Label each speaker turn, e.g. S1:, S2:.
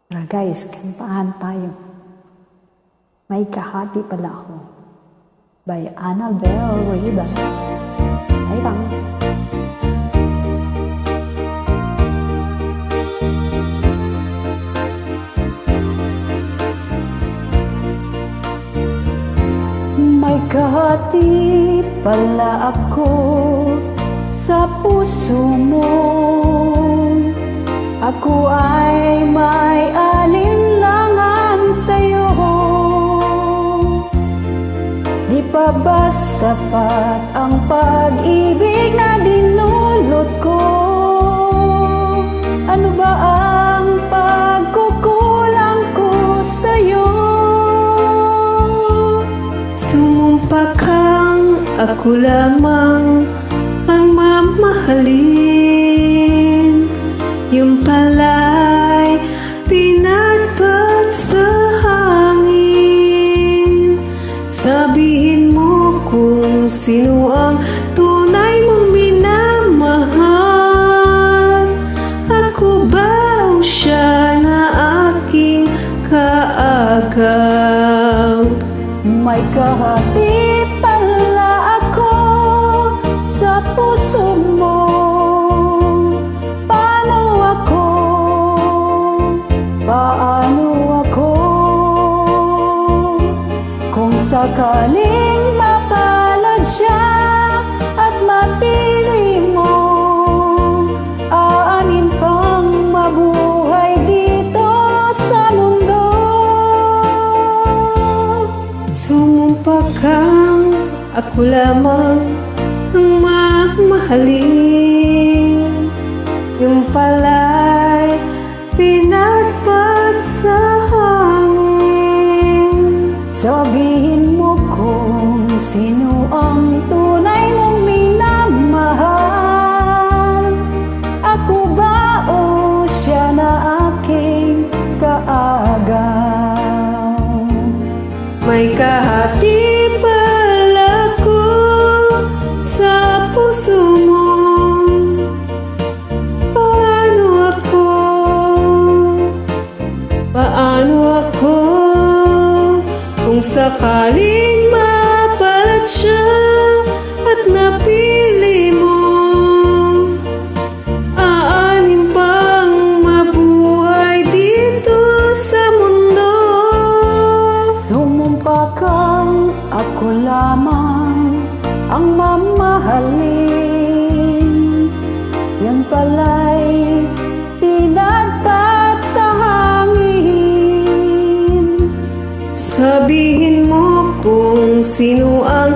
S1: Tara guys, kantahan tayo. May kahati pala ako. By Annabelle Rivas. Ay lang. May kahati pala ako sa puso mo. Ako ay may alinlangan sa'yo. Di pa ba sapat ang pag-ibig na dinulot ko? Ano ba ang pagkukulang ko sa'yo?
S2: Sumumpa kang ako lamang ang mamahalin. Yung pala'y pinagpat sa hangin. Sabihin mo kung sino ang tunay mong minamahal. Ako ba o siya na aking kaagaw?
S1: May kahati pala ako sa puso mo. Paano ako kung sakaling mapalad siya at mapili mo? Aanin pang mabuhay dito sa mundo.
S2: Sumumpa kang ako lamang ang mamahalin. Yung pala'y pinagpat sa hangin.
S1: Sabihin mo kung sino ang tunay mong minamahal. Ako ba o siya na aking kaagaw?
S2: May kahati pala ko sa puso mo. Paano ako kung sakaling mapalad siya at napili mo? Aanin pang mabuhay dito sa mundo.
S1: Sumumpa kang ako lamang ang mamahalin. Yan pala'y pinagpat sa hangin.
S2: Sabihin mo kung sino ang